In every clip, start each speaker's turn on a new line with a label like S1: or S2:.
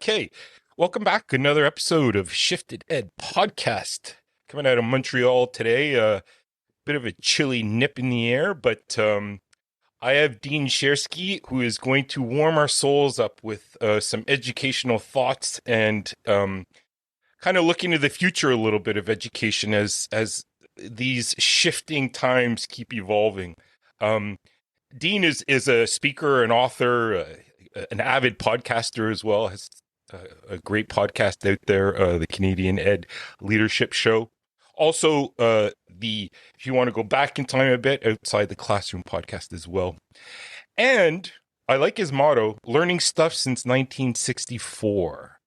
S1: Okay, welcome back. Another episode of ShiftED podcast. Coming out of Montreal today. A bit of a chilly nip in the air, but I have Dean Shareski, who is going to warm our souls up with some educational thoughts and kind of look into the future a little bit of education as these shifting times keep evolving. Um, Dean is a speaker, an author, an avid podcaster as well. Has a great podcast out there, the Canadian Ed Leadership Show. Also, if you want to go back in time a bit, Outside the Classroom podcast as well. And I like his motto: learning stuff since 1964.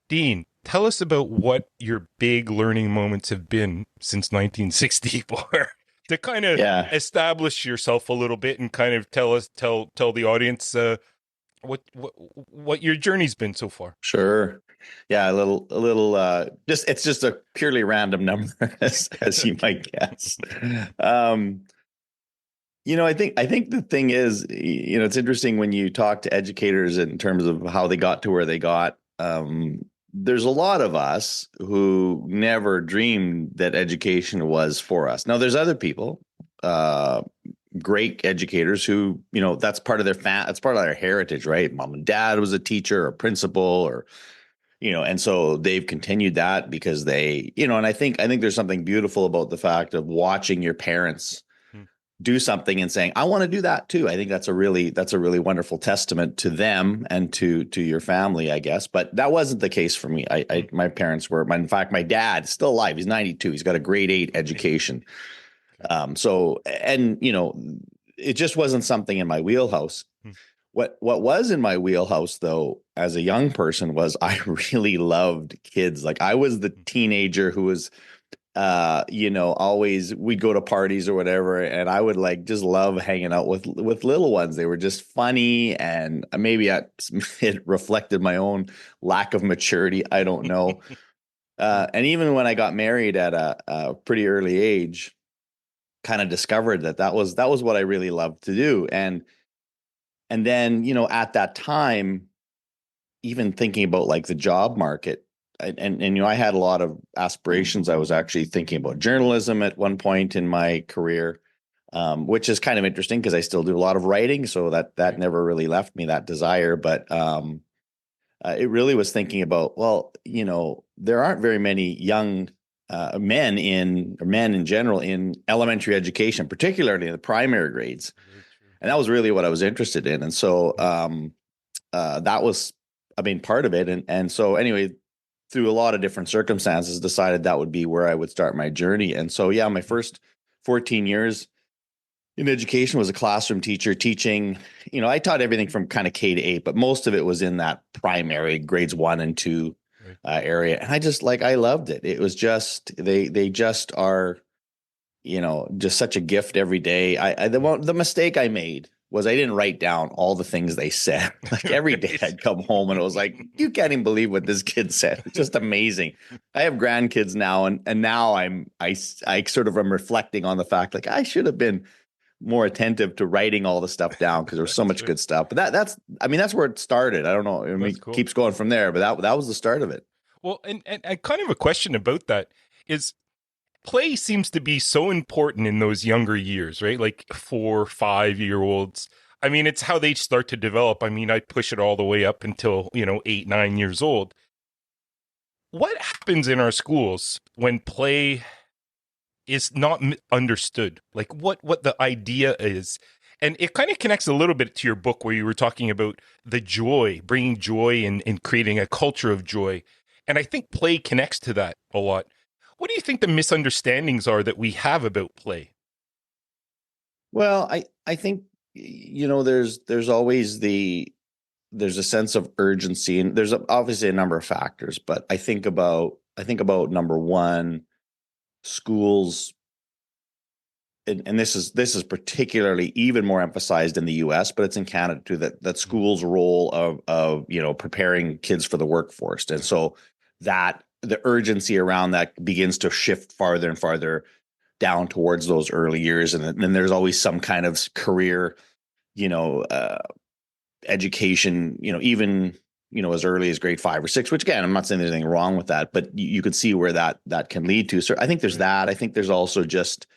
S1: Dean, tell us about what your big learning moments have been since 1964 to kind of
S2: Yeah,
S1: establish yourself a little bit and kind of tell the audience what your journey's been so far.
S2: sure. Yeah, just it's just a purely random number as you
S1: Okay.
S2: might guess. Um, I think the thing is, it's interesting when you talk to educators in terms of how they got to where they got. There's a lot of us who never dreamed that education was for us. Now, there's other people, great educators who, that's part of that's part of their heritage, right? Mom and dad was a teacher or principal or, and so they've continued that because and I think there's something beautiful about the fact of watching your parents
S1: Hmm.
S2: do something and saying, I want to do that too. I think that's a really wonderful testament to them and to your family, I guess. But that wasn't the case for me. My parents were, in fact, my dad's still alive. He's 92. He's got a grade 8 education.
S1: Okay.
S2: So it just wasn't something in my wheelhouse.
S1: Hmm.
S2: What was in my wheelhouse though, as a young person, was I really loved kids. Like I was the teenager who was, always we'd go to parties or whatever, and I would like just love hanging out with little ones. They were just funny, and maybe it reflected my own lack of maturity. I don't know. And even when I got married at a pretty early age, kind of discovered that was what I really loved to do. And then, at that time, even thinking about like the job market, and I had a lot of aspirations. I was actually thinking about journalism at one point in my career, which is kind of interesting because I still do a lot of writing, so that never really left me, that desire. But it really was thinking about, well, there aren't very many young men in general in elementary education, particularly in the primary grades.
S1: Very true.
S2: And that was really what I was interested in. And so that was, part of it. And so anyway, through a lot of different circumstances, decided that would be where I would start my journey. And so, yeah, my first 14 years in education was a classroom teacher teaching. I taught everything from kind of K to 8, but most of it was in that primary grades 1 and 2
S1: Right.
S2: area. And I loved it. It was just, they just are, just such a gift every day. The mistake I made was I didn't write down all the things they said. Like every day I'd come home and it was like, you can't even believe what this kid said. It's just amazing. I have grandkids now, and now I sort of am reflecting on the fact, like, I should have been more attentive to writing all the stuff down because there was so
S1: That's
S2: much
S1: right.
S2: good stuff. But that's where it started. I don't know.
S1: That's
S2: It
S1: cool.
S2: keeps going from there, but that was the start of it.
S1: Well, and kind of a question about that is play seems to be so important in those younger years, right? Like 4, 5 year olds. I mean, it's how they start to develop. I mean, I push it all the way up until, 8, 9 years old. What happens in our schools when play is not understood? Like what the idea is. And it kind of connects a little bit to your book where you were talking about the joy, bringing joy and creating a culture of joy. And I think play connects to that a lot. What do you think the misunderstandings are that we have about play?
S2: Well, I think there's always there's a sense of urgency, and there's obviously a number of factors, but I think about number one, schools, and this is particularly even more emphasized in the US, but it's in Canada too, that schools' role of preparing kids for the workforce. And so that the urgency around that begins to shift farther and farther down towards those early years. And then there's always some kind of career, you know, uh, education, even as early as grade 5 or 6, which again, I'm not saying there's anything wrong with that, but you could see where that can lead to. So I think there's
S1: Right.
S2: that. I think there's also just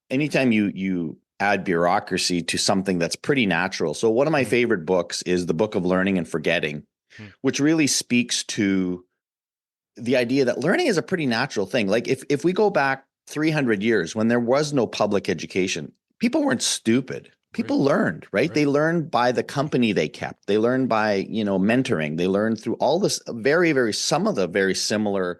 S2: anytime you add bureaucracy to something that's pretty natural. So one of my
S1: Mm,
S2: favorite books is the Book of Learning and Forgetting,
S1: mm,
S2: which really speaks to the idea that learning is a pretty natural thing. Like if we go back 300 years when there was no public education, people weren't stupid.
S1: right.
S2: People learned, right?
S1: Right.
S2: They learned by the company they kept. They learned by, mentoring. They learned through all this some of the very similar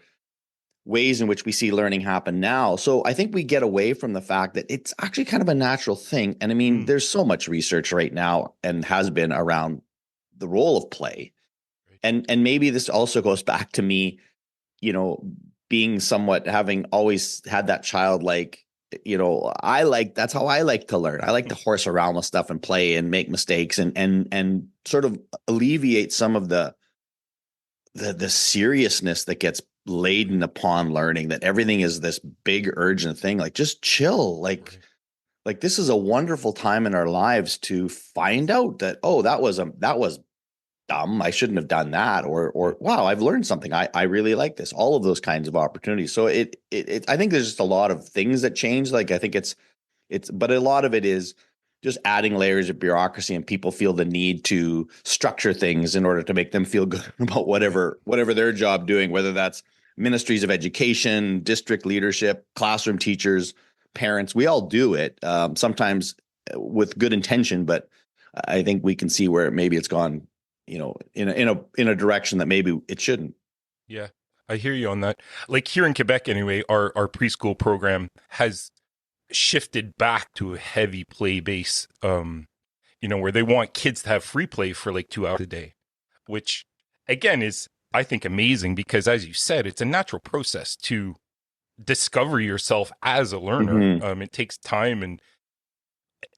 S2: ways in which we see learning happen now. So I think we get away from the fact that it's actually kind of a natural thing. And I mean,
S1: Mm,
S2: there's so much research right now and has been around the role of play.
S1: right.
S2: And maybe this also goes back to me, you know, being somewhat having always had that childlike, that's how I like to learn. I like to horse around with stuff and play and make mistakes and sort of alleviate some of the seriousness that gets laden upon learning, that everything is this big urgent thing. Like just chill.
S1: Right.
S2: Like this is a wonderful time in our lives to find out that, oh, that was dumb. I shouldn't have done that.
S1: Mm,
S2: Or wow, I've learned something. I really like this. All of those kinds of opportunities. So I think there's just a lot of things that change. Like I think but a lot of it is just adding layers of bureaucracy, and people feel the need to structure things in order to make them feel good about
S1: yeah.
S2: whatever their job doing, whether that's ministries of education, district leadership, classroom teachers, parents. We all do it, sometimes with good intention, but I think we can see where maybe it's gone, in a direction that maybe it shouldn't.
S1: Yeah. I hear you on that. Like here in Quebec, anyway, our preschool program has shifted back to a heavy play base, where they want kids to have free play for like 2 hours a day, which again is, I think, amazing because, as you said, it's a natural process to discover yourself as a learner.
S2: Mm-hmm.
S1: It takes time and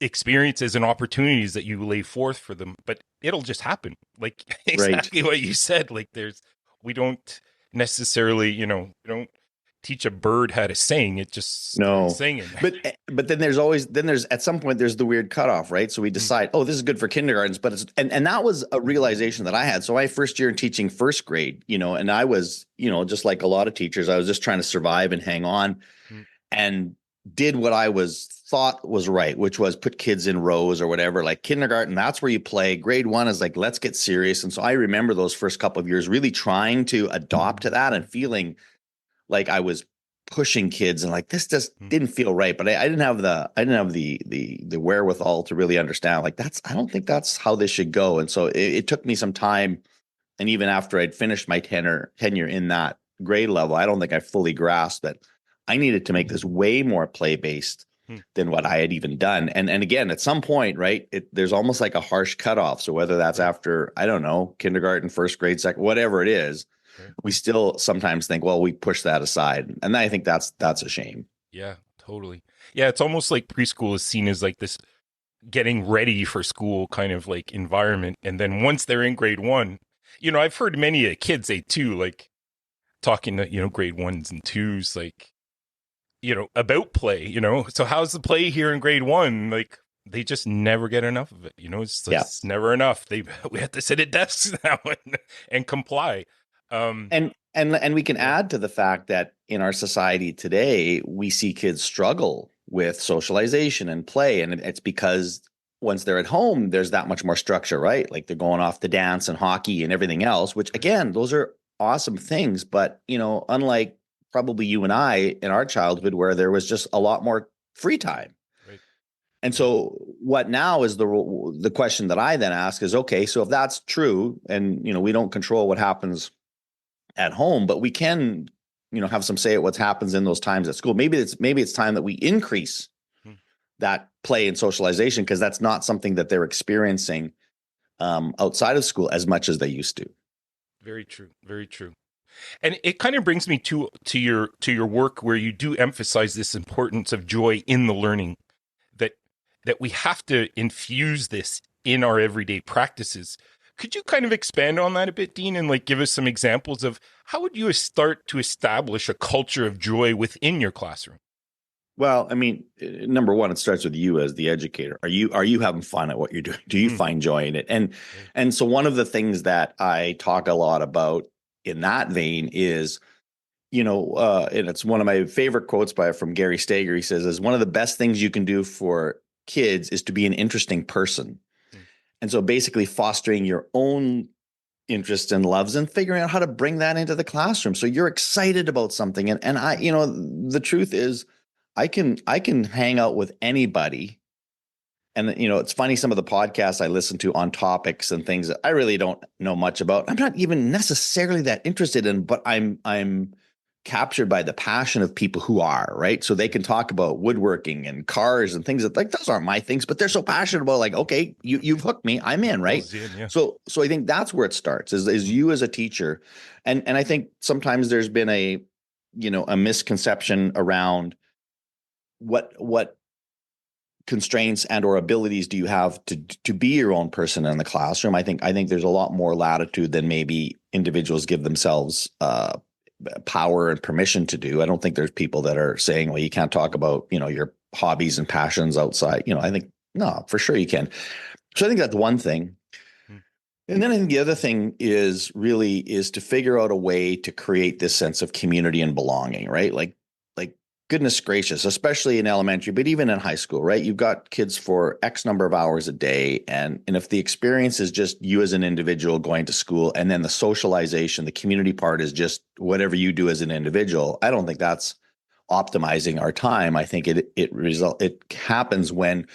S1: experiences and opportunities that you lay forth for them, but it'll just happen. Like
S2: Right.
S1: exactly what you said. Like we don't necessarily, we don't teach a bird how to sing. It just starts
S2: No,
S1: singing.
S2: but then there's at some point there's the weird cutoff, right? So we
S1: Mm,
S2: decide, oh, this is good for kindergartens, but and that was a realization that I had. So my first year in teaching first grade, and I was, just like a lot of teachers, I was just trying to survive and hang on,
S1: mm,
S2: and did what I was thought was right, which was put kids in rows or whatever. Like kindergarten, that's where you play. Grade one is like, let's get serious. And so I remember those first couple of years really trying to adopt to that and feeling like I was pushing kids and like this just
S1: mm,
S2: didn't feel right. But I didn't have the wherewithal to really understand like I don't think that's how this should go. And so it took me some time. And even after I'd finished my tenure in that grade level, I don't think I fully grasped that I needed to make this way more play based
S1: mm.
S2: than what I had even done. And again, at some point, right, there's almost like a harsh cutoff. So whether that's
S1: Right,
S2: after, I don't know, kindergarten, first grade, second, whatever it is,
S1: right.
S2: we still sometimes think, well, we push that aside. And I think that's a shame.
S1: Yeah, totally. Yeah, it's almost like preschool is seen as like this getting ready for school kind of like environment. And then once they're in grade one, I've heard many kids say too, like talking to, grade ones and twos, like, about play, so how's the play here in grade one? Like they just never get enough of it.
S2: Yeah.
S1: It's never enough. We have to sit at desks now and comply. Um,
S2: And we can
S1: yeah,
S2: add to the fact that in our society today, we see kids struggle with socialization and play. And it's because once they're at home, there's that much more structure, right? Like they're going off to dance and hockey and everything else, which
S1: right,
S2: again, those are awesome things. But, unlike probably you and I in our childhood, where there was just a lot more free time.
S1: right,
S2: And
S1: right,
S2: so what now is the question that I then ask is, okay, so if that's true and, we don't control what happens at home, but we can, have some say at what happens in those times at school. Maybe it's time that we increase
S1: mm,
S2: that play and socialization, because that's not something that they're experiencing outside of school as much as they used to.
S1: very true, very true. And it kind of brings me to your work where you do emphasize this importance of joy in the learning, that we have to infuse this in our everyday practices. Could you kind of expand on that a bit, Dean, and like give us some examples of how would you start to establish a culture of joy within your classroom?
S2: Well, I mean, number one, it starts with you as the educator. Are you having fun at what you're doing? Do you
S1: Mm,
S2: find joy in it? And
S1: right.
S2: and so one of the things that I talk a lot about in that vein is, and it's one of my favorite quotes from Gary Steger. He says, "Is one of the best things you can do for kids is to be an interesting person."
S1: Mm,
S2: And so basically fostering your own interests and loves and figuring out how to bring that into the classroom. So you're excited about something. And the truth is I can hang out with anybody. And it's funny, some of the podcasts I listen to on topics and things that I really don't know much about. I'm not even necessarily that interested in, but I'm captured by the passion of people who are, right? So they
S1: right.
S2: can talk about woodworking and cars and things that, like, those aren't my things, but they're so passionate about, like, okay, you've hooked me, I'm in, right?
S1: Pulls in, yeah.
S2: So I think that's where it starts is
S1: Mm,
S2: you as a teacher. And I think sometimes there's been a misconception around what constraints and or abilities do you have to be your own person in the classroom. I think there's a lot more latitude than maybe individuals give themselves power and permission to do. I don't think there's people that are saying, well, you can't talk about your hobbies and passions outside. I think, no, for sure you can. So I think that's one thing.
S1: mm,
S2: And then I think the other thing is to figure out a way to create this sense of community and belonging, right? Like goodness gracious, especially in elementary, but even in high school, right? You've got kids for X number of hours a day. And if the experience is just you as an individual going to school, and then the socialization, the community part is just whatever you do as an individual, I don't think that's optimizing our time. I think it happens when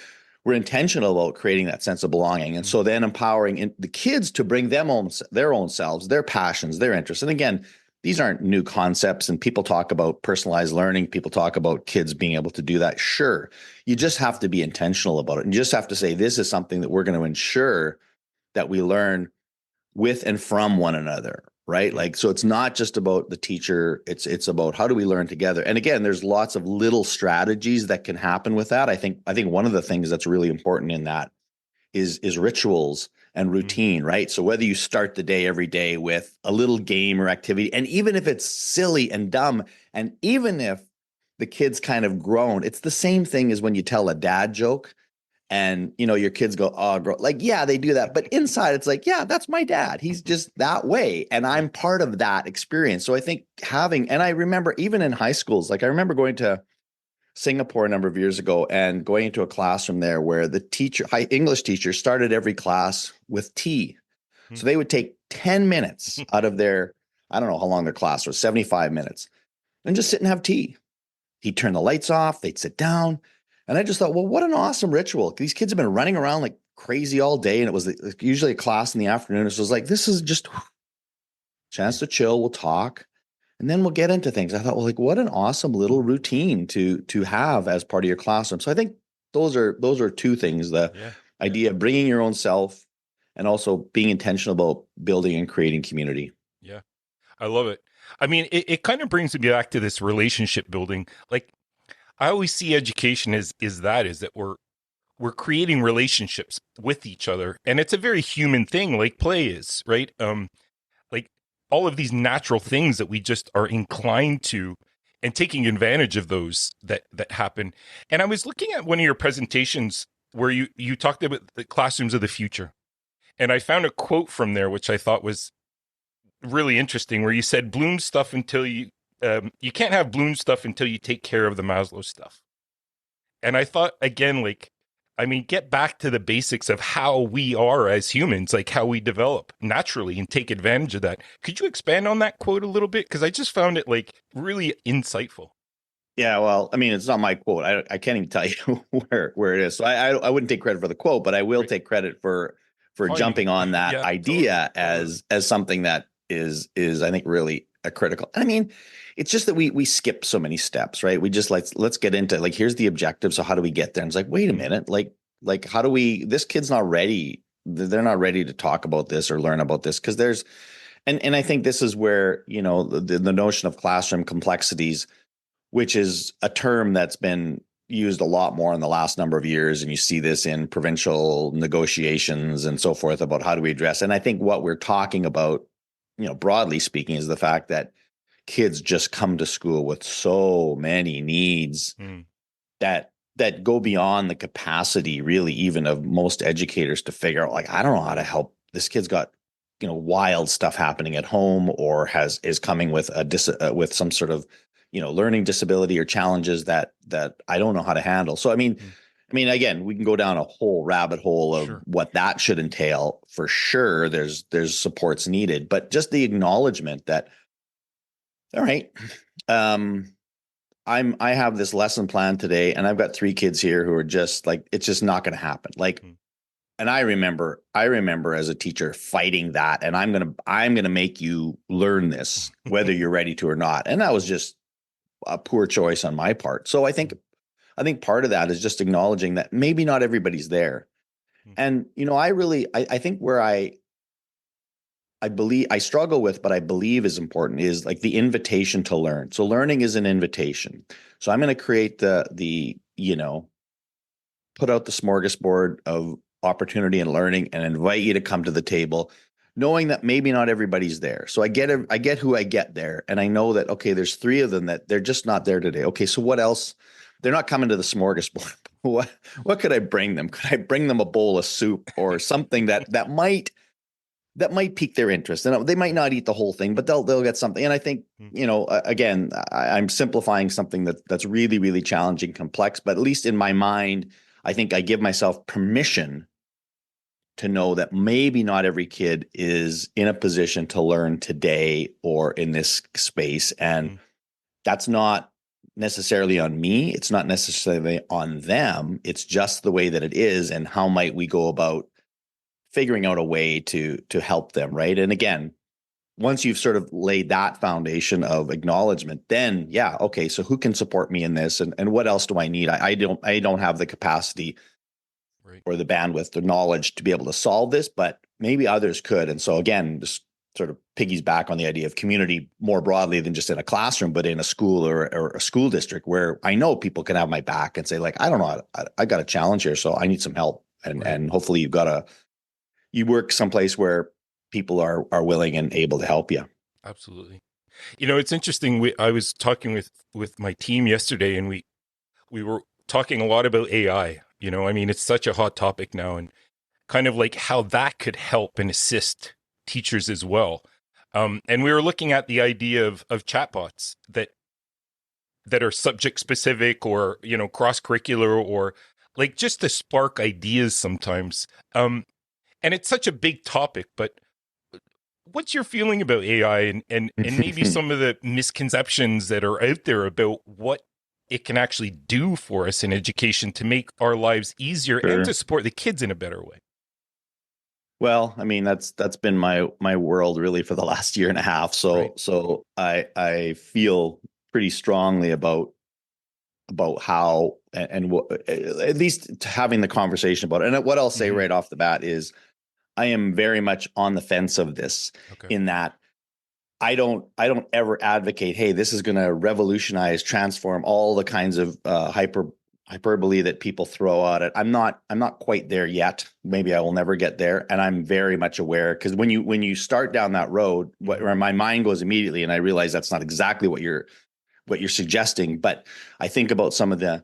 S2: we're intentional about creating that sense of belonging. And
S1: mm,
S2: so then empowering the kids to bring their own selves, their passions, their interests. And again, these aren't new concepts. And people talk about personalized learning. People talk about kids being able to do that. Sure. You
S1: mm,
S2: just have to be intentional about it. And you just have to say, this is something that we're going to ensure that we learn with and from one another, right?
S1: mm,
S2: Like, so it's not just about the teacher, it's about how do we learn together. And again, there's lots of little strategies that can happen with that. I think one of the things that's really important in that is rituals and
S1: mm,
S2: routine, right? So whether you start the day every day with a little game or activity, and even if it's silly and dumb, and even if the kid's kind of grown, it's the same thing as when you tell a dad joke and your kids go, oh, bro, like, yeah, they do that, but inside it's like, yeah, that's my dad, he's just that way, and
S1: yeah.
S2: I'm part of that experience. So I think and I remember even in high schools, like I remember going to Singapore a number of years ago and going into a classroom there where the English teacher started every class with tea.
S1: Mm,
S2: So they would take 10 minutes out of their, I don't know how long their class was, 75 minutes, and just sit and have tea. He'd turn the lights off, they'd sit down. And I just thought, well, what an awesome ritual. These kids have been running around like crazy all day. And it was usually a class in the afternoon. So it was like, this is just a chance
S1: yeah.
S2: to chill. We'll talk and then we'll get into things. I thought, well, like, what an awesome little routine to have as part of your classroom. So I think those are two things: the
S1: Yeah.
S2: idea of bringing your own self and also being intentional about building and creating community.
S1: Yeah. I love it. I mean, it kind of brings me back to this relationship building. Like I always see education is that we're creating relationships with each other, and it's a very human thing, like play is, right? Like all of these natural things that we just are inclined to, and taking advantage of those that happen. And I was looking at one of your presentations where you talked about the classrooms of the future, and I found a quote from there which I thought was really interesting, where you said Bloom stuff until you can't have Bloom stuff until you take care of the Maslow stuff. And I thought, again, like, I mean, get back to the basics of how we are as humans, like how we develop naturally and take advantage of that. Could you expand on that quote a little bit? Because I just found it like really insightful.
S2: Yeah, well, I mean, it's not my quote. I can't even tell you where it is. So I wouldn't take credit for the quote, but I will
S1: Right.
S2: take credit for
S1: Finding
S2: jumping
S1: it.
S2: on that
S1: Yeah, totally.
S2: idea
S1: Totally.
S2: as something that is I think really a critical. I mean, it's just that we skip so many steps, right? We just like, let's get into, like, here's the objective. So how do we get there? And it's like, wait a
S1: Mm,
S2: minute, like how do we? This kid's not ready. They're not ready to talk about this or learn about this because there's and I think this is where the notion of classroom complexities, which is a term that's been used a lot more in the last number of years. And you see this in provincial negotiations and so forth about how do we address. And I think what we're talking about, broadly speaking, is the fact that kids just come to school with so many needs
S1: mm,
S2: that go beyond the capacity really even of most educators to figure out, like, I don't know how to help this kid's got, wild stuff happening at home, or is coming with with some sort of, learning disability or challenges that I don't know how to handle. So
S1: Mm.
S2: I mean, again, we can go down a whole rabbit hole of
S1: Sure.
S2: what that should entail. For sure, there's supports needed, but just the acknowledgement that, all right, um, I have this lesson plan today, and I've got 3 kids here who are just like, it's just not going to happen. Like,
S1: Mm.
S2: and I remember as a teacher fighting that, and I'm gonna make you learn this whether you're ready to or not, and that was just a poor choice on my part. So I think part of that is just acknowledging that maybe not everybody's there.
S1: Mm.
S2: And I think where I believe I struggle with, but I believe is important, is like the invitation to learn. So learning is an invitation. So I'm going to create put out the smorgasbord of opportunity and learning and invite you to come to the table, knowing that maybe not everybody's there. So I get who I get there. And I know that, okay, there's 3 of them that they're just not there today. Okay. So what else? They're not coming to the smorgasbord. What could I bring them? Could I bring them a bowl of soup or something that might pique their interest? And they might not eat the whole thing, but they'll get something. And I think,
S1: Mm.
S2: again, I'm simplifying something that's really, really challenging, complex, but at least in my mind, I think I give myself permission to know that maybe not every kid is in a position to learn today or in this space. And
S1: Mm.
S2: that's not necessarily on me. It's not necessarily on them. It's just the way that it is. And how might we go about figuring out a way to help them, right? And again, once you've sort of laid that foundation of acknowledgement, then yeah, okay, so who can support me in this, and what else do I need? I don't have the capacity
S1: Right.
S2: or the bandwidth, the knowledge to be able to solve this, but maybe others could. And so again, just sort of piggies back on the idea of community more broadly than just in a classroom, but in a school or a school district where I know people can have my back and say, like, I don't know, I got a challenge here, so I need some help. And
S1: Right.
S2: and hopefully you work someplace where people are willing and able to help you.
S1: Absolutely. It's interesting. I was talking with my team yesterday, and we were talking a lot about AI. I mean, it's such a hot topic now, and kind of like how that could help and assist teachers as well. And we were looking at the idea of chatbots that are subject specific, or cross curricular, or like just to spark ideas sometimes. And it's such a big topic, but what's your feeling about AI, and maybe some of the misconceptions that are out there about what it can actually do for us in education to make our lives easier and to
S2: Sure.
S1: support the kids in a better way?
S2: Well, I mean, that's been my world really for the last year and a half.
S1: Right.
S2: So I feel pretty strongly about how and what, at least having the conversation about it. And what I'll say
S1: Hmm.
S2: right off the bat is I am very much on the fence of this,
S1: Okay.
S2: in that I don't ever advocate, hey, this is going to revolutionize, transform all the kinds of hyperbole that people throw at it. I'm not quite there yet. Maybe I will never get there. And I'm very much aware, because when you start down that road,
S1: Hmm.
S2: where my mind goes immediately, and I realize that's not exactly what you're suggesting, but I think about some of the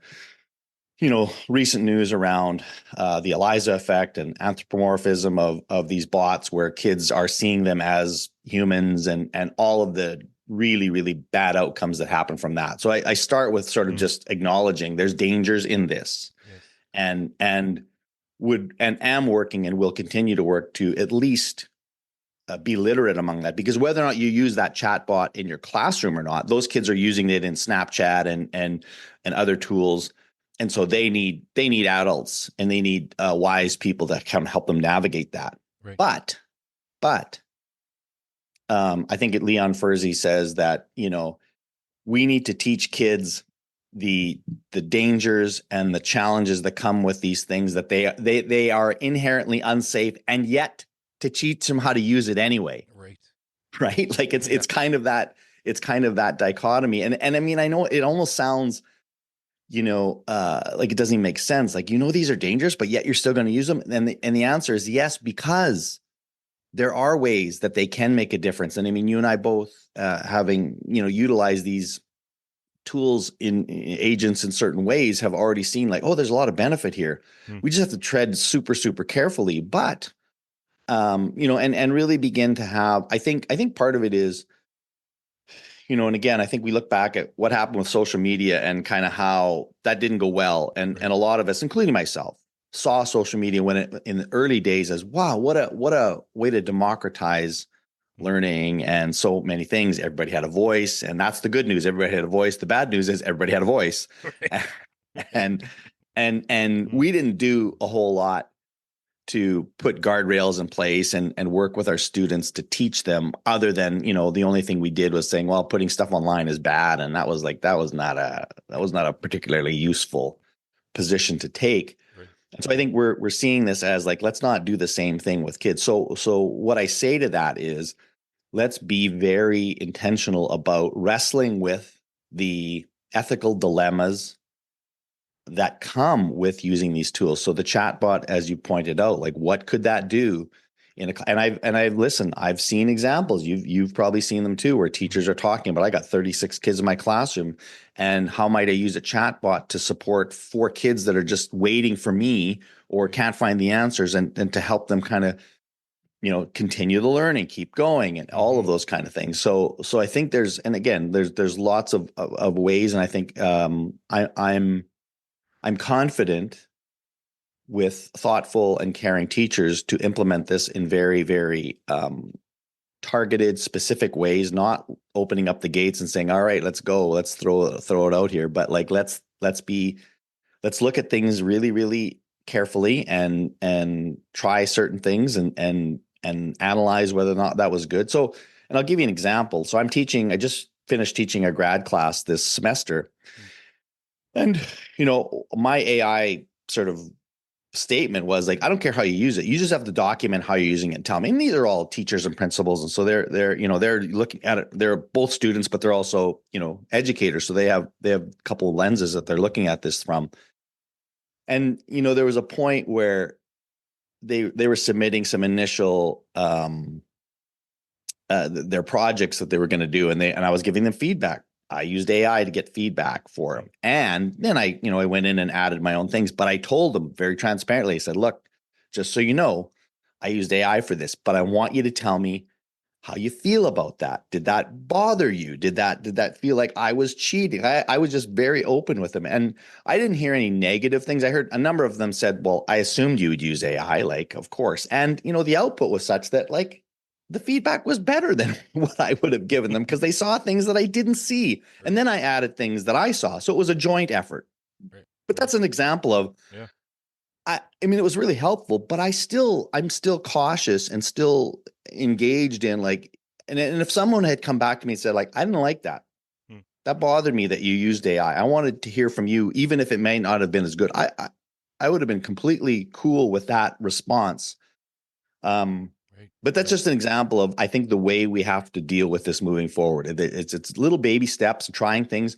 S2: recent news around the Eliza effect and anthropomorphism of these bots, where kids are seeing them as humans, and all of the really, really bad outcomes that happen from that. So I start with sort of
S1: Mm.
S2: just acknowledging there's dangers in this,
S1: Yes.
S2: and am working and will continue to work to at least be literate among that, because whether or not you use that chat bot in your classroom or not, those kids are using it in Snapchat and other tools. And so they need adults, and they need wise people that can help them navigate that.
S1: Right.
S2: But I think Leon Furzy says that we need to teach kids the dangers and the challenges that come with these things, that they are inherently unsafe, and yet to teach them how to use it anyway.
S1: Right.
S2: Right? Like
S1: Yeah.
S2: it's kind of that dichotomy. And I mean, I know it almost sounds, like it doesn't even make sense. Like, these are dangerous, but yet you're still going to use them. And the answer is yes, because there are ways that they can make a difference. And I mean, you and I both, having, utilized these tools in agents in certain ways have already seen like, oh, there's a lot of benefit here.
S1: Hmm.
S2: We just have to tread super, super carefully. But and really begin to have, I think part of it is, and again, I think we look back at what happened with social media and kind of how that didn't go well. And a lot of us, including myself, saw social media when in the early days as, wow, what a way to democratize learning and so many things. Everybody had a voice, and that's the good news. Everybody had a voice. The bad news is everybody had a voice. and and
S1: Hmm.
S2: we didn't do a whole lot to put guardrails in place and work with our students to teach them, other than, the only thing we did was saying, well, putting stuff online is bad. And that was not a particularly useful position to take.
S1: Right.
S2: And so I think we're seeing this as like, let's not do the same thing with kids. So what I say to that is, let's be very intentional about wrestling with the ethical dilemmas that come with using these tools. So the chatbot, as you pointed out, like what could that do and I've listened, I've seen examples. You've probably seen them too, where
S1: Hmm.
S2: teachers are talking about, I got 36 kids in my classroom, and how might I use a chatbot to support 4 kids that are just waiting for me or
S1: Right.
S2: can't find the answers, and to help them kind of, continue the learning, keep going, and all of
S1: Hmm.
S2: those kind of things. So I think there's lots of ways, and I think I'm confident with thoughtful and caring teachers to implement this in very, very targeted, specific ways, not opening up the gates and saying, all right, let's go, let's throw it out here. But like, let's look at things really, really carefully, and try certain things, and analyze whether or not that was good. So, and I'll give you an example. So I just finished teaching a grad class this semester. And, my AI sort of statement was like, I don't care how you use it. You just have to document how you're using it and tell me. And these are all teachers and principals. And so they're looking at it. They're both students, but they're also, educators. So they have a couple of lenses that they're looking at this from. And, there was a point where they were submitting some initial, their projects that they were going to do. And I was giving them feedback. I used AI to get feedback for them. And then I went in and added my own things, but I told them very transparently, I said, look, just so you know, I used AI for this, but I want you to tell me how you feel about that. Did that bother you? Did that feel like I was cheating? I was just very open with them. And I didn't hear any negative things. I heard a number of them said, well, I assumed you would use AI, like, of course. And, the output was such that, like, the feedback was better than what I would have given them, because they saw things that I didn't see. And
S1: Right.
S2: then I added things that I saw. So it was a joint effort.
S1: Right.
S2: But that's an example of,
S1: Yeah.
S2: I mean, it was really helpful, but I'm still cautious and still engaged in, like, and if someone had come back to me and said, like, I didn't like that,
S1: Hmm.
S2: that bothered me that you used AI. I wanted to hear from you, even if it may not have been as good. I would have been completely cool with that response. Um,
S1: Right.
S2: but that's
S1: Right.
S2: just an example of, I think, the way we have to deal with this moving forward. It's little baby steps, trying things,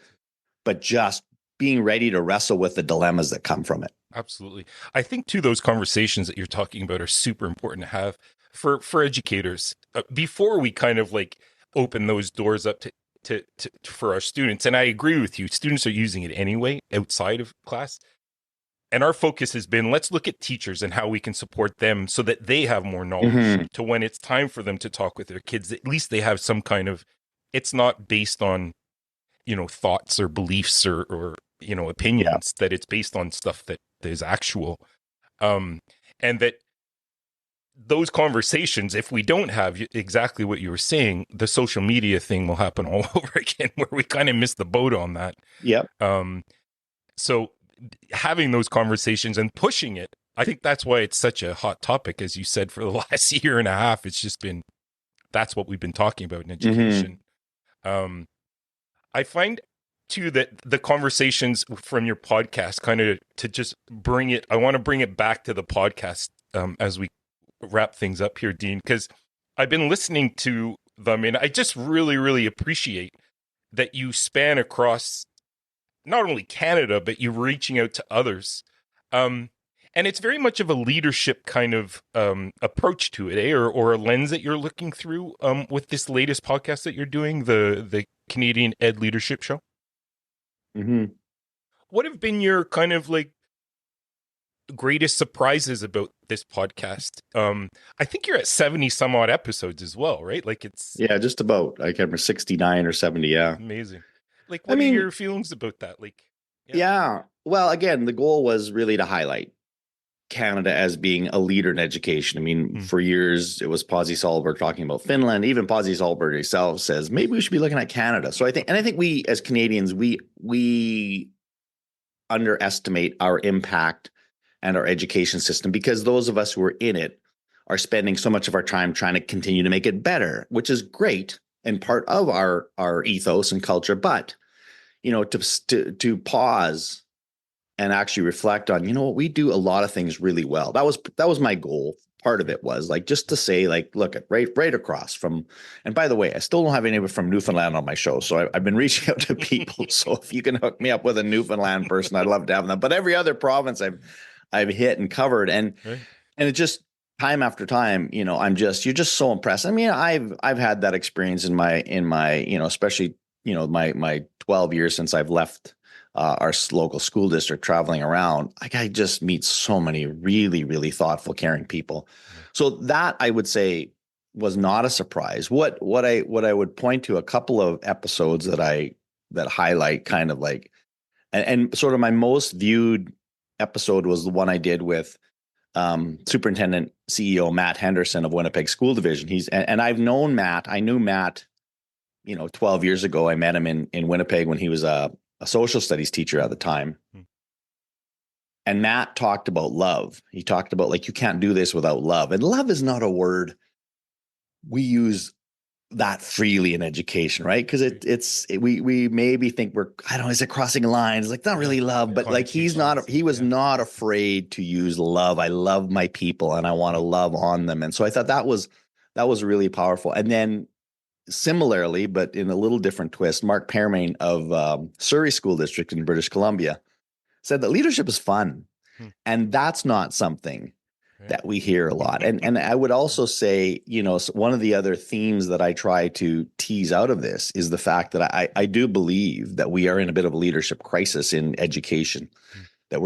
S2: but just being ready to wrestle with the dilemmas that come from it.
S1: Absolutely. I think too those conversations that you're talking about are super important to have for educators before we kind of like open those doors up to for our students. And I agree with you. Students are using it anyway outside of class. And our focus has been, let's look at teachers and how we can support them so that they have more knowledge
S2: Mm-hmm.
S1: to when it's time for them to talk with their kids. At least they have some kind of, it's not based on, thoughts or beliefs or
S2: Yeah.
S1: opinions, that it's based on stuff that is actual. Um, and that those conversations, if we don't have exactly what you were saying, the social media thing will happen all over again, where we kind of missed the boat on that.
S2: Yep.
S1: Um, so having those conversations and pushing it, I think that's why it's such a hot topic, as you said, for the last year and a half. It's just been, that's what we've been talking about in
S2: Mm-hmm.
S1: education. Um, I find too that the conversations from your podcast kind of, to just bring it, I want to bring it back to the podcast as we wrap things up here, Dean, because I've been listening to them and I just really, really appreciate that you span across not only Canada, but you're reaching out to others. Um, and it's very much of a leadership kind of approach to it, eh? Or a lens that you're looking through with this latest podcast that you're doing, the Canadian Ed Leadership Show.
S2: Hmm.
S1: What have been your kind of like greatest surprises about this podcast? I think you're at 70 some odd episodes as well, right? Like it's
S2: Yeah, just about. I can't remember 69 or 70. Yeah.
S1: amazing. Like
S2: I
S1: what are
S2: mean,
S1: your feelings about that? Like, yeah.
S2: yeah. Well, again, the goal was really to highlight Canada as being a leader in education. I mean,
S1: Hmm.
S2: for years it was Pasi Sahlberg talking about Finland. Even Pasi Sahlberg himself says maybe we should be looking at Canada. So I think we as Canadians we underestimate our impact and our education system because those of us who are in it are spending so much of our time trying to continue to make it better, which is great and part of our ethos and culture. But to pause and actually reflect on, we do a lot of things really well. That was my goal. Part of it was like just to say, like, look at right across from. And by the way, I still don't have anybody from Newfoundland on my show, so I've been reaching out to people. So if you can hook me up with a Newfoundland person, I'd love to have them. But every other province I've hit and covered,
S1: Right.
S2: and it just time after time, you're just so impressed. I mean, I've had that experience in my especially my 12 years since I've left our local school district, traveling around. Like I just meet so many really, really thoughtful, caring people.
S1: Yeah.
S2: So that I would say was not a surprise. What I would point to a couple of episodes that highlight kind of like and sort of my most viewed episode was the one I did with Superintendent CEO Matt Henderson of Winnipeg School Division. And I've known Matt. I knew Matt, 12 years ago. I met him in Winnipeg when he was a social studies teacher at the time.
S1: Hmm.
S2: And Matt talked about love. He talked about like you can't do this without love. And love is not a word we use that freely in education, right? Because we maybe think I don't know, is it crossing lines? Like not
S1: Yeah.
S2: really love, but like
S1: Connotations.
S2: he was
S1: Yeah.
S2: not afraid to use love. I love my people and I want to love on them. And so I thought that was really powerful. And then similarly, but in a little different twist, Mark Permain of Surrey School District in British Columbia said that leadership is fun.
S1: Hmm.
S2: And that's not something
S1: Right.
S2: that we hear a lot. And I would also say, one of the other themes that I try to tease out of this is the fact that I do believe that we are in a bit of a leadership crisis in education,
S1: Hmm.
S2: that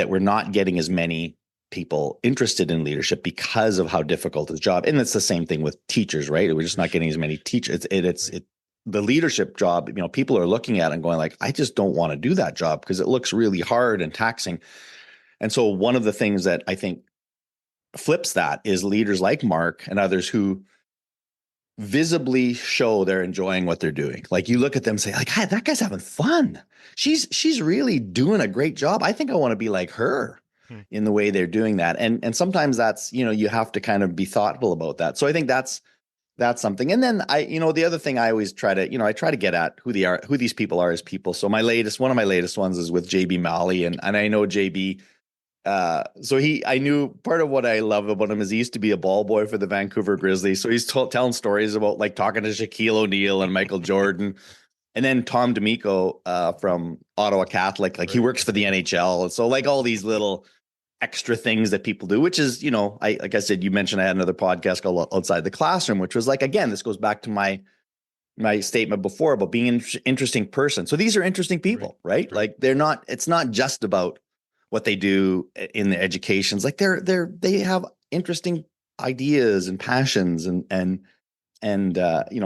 S2: we're not getting as many people interested in leadership because of how difficult the job. And it's the same thing with teachers, right? We're just
S1: For
S2: not getting
S1: sure.
S2: as many teachers.
S1: Right.
S2: The leadership job, people are looking at it and going like, I just don't want to do that job because it looks really hard and taxing. And so one of the things that I think flips that is leaders like Mark and others who visibly show they're enjoying what they're doing. Like you look at them and say, like, hey, that guy's having fun. She's really doing a great job. I think I want to be like her
S1: Hmm.
S2: in the way they're doing that. And sometimes that's, you have to kind of be thoughtful about that. So I think that's something. And then the other thing I always try to, I try to get at who these people are as people. So one of my latest ones is with JB Malley. And I know JB, so I knew part of what I love about him is he used to be a ball boy for the Vancouver Grizzlies. So he's telling stories about like talking to Shaquille O'Neal and Michael Jordan. And then Tom D'Amico from Ottawa Catholic, like he
S1: Right.
S2: works for the NHL. So like all these little extra things that people do, which is, like I said, you mentioned I had another podcast called Outside the Classroom, which was like, again, this goes back to my statement before about being an interesting person. So these are interesting
S1: Right.
S2: people, right?
S1: Right.
S2: Like it's not just about what they do in the educations. Like they have interesting ideas and passions and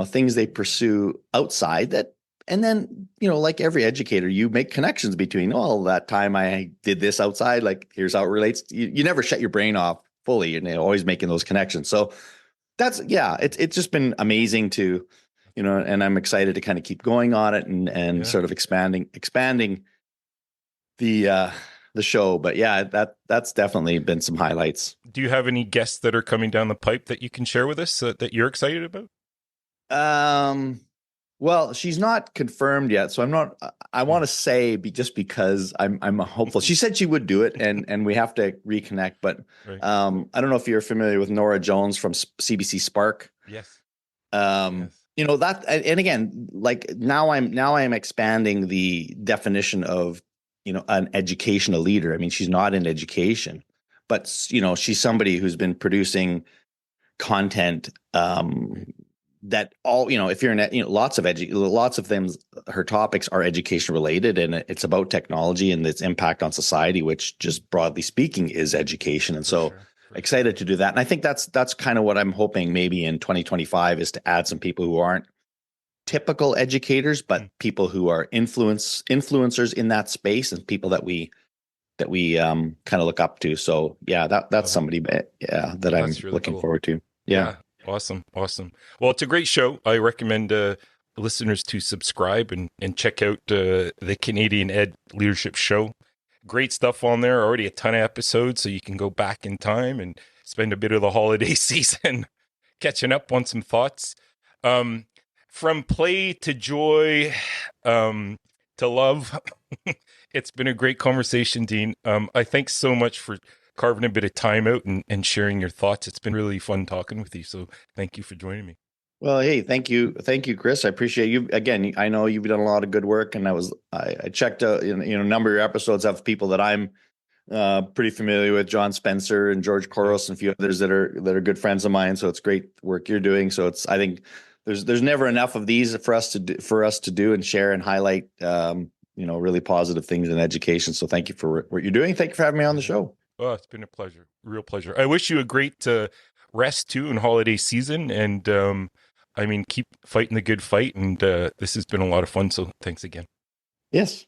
S2: things they pursue outside that. And then, like every educator, you make connections between, oh, that time I did this outside, like here's how it relates. You never shut your brain off fully and you're always making those connections. So it's just been amazing to, and I'm excited to kind of keep going on it and
S1: Yeah.
S2: sort of expanding the show. But yeah, that's definitely been some highlights.
S1: Do you have any guests that are coming down the pipe that you can share with us that you're excited about?
S2: Um, well, she's not confirmed yet, so I'm not. I want to say just because I'm hopeful. She said she would do it, and we have to reconnect. But
S1: Right.
S2: I don't know if you're familiar with Nora Jones from CBC Spark.
S1: Yes.
S2: Um,
S1: Yes.
S2: that, and again, like now I'm expanding the definition of an educational leader. I mean, she's not in education, but she's somebody who's been producing content
S1: Right.
S2: that all if you're in lots of things her topics are education related, and it's about technology and its impact on society, which just broadly speaking is education. And
S1: For
S2: so
S1: sure. For sure.
S2: excited to do that. And I think that's kind of what I'm hoping maybe in 2025 is to add some people who aren't typical educators,
S1: Mm.
S2: but people who are influencers in that space and people that we kind of look up to. So yeah, that's
S1: Love it.
S2: somebody that
S1: Well,
S2: I'm
S1: that's really
S2: looking
S1: cool.
S2: forward to. Yeah.
S1: Yeah. Awesome. Awesome. Well, it's a great show. I recommend listeners to subscribe and check out the Canadian Ed Leadership Show. Great stuff on there. Already a ton of episodes, so you can go back in time and spend a bit of the holiday season catching up on some thoughts. Um, from play to joy, to love. It's been a great conversation, Dean. I thanks so much for carving a bit of time out and sharing your thoughts. It's been really fun talking with you. So thank you for joining me.
S2: Well, hey, thank you, Chris. I appreciate you again. I know you've done a lot of good work, and I checked out a number of your episodes have people that I'm pretty familiar with, John Spencer and George
S1: Yeah.
S2: Koros and a few others that are good friends of mine. So it's great work you're doing. So I think there's never enough of these for us to do and share and highlight really positive things in education. So thank you for what you're doing. Thank you for having me on the
S1: Yeah.
S2: show.
S1: Oh, it's been a pleasure. Real pleasure. I wish you a great rest too in holiday season. And I mean, keep fighting the good fight. And this has been a lot of fun. So thanks again.
S2: Yes.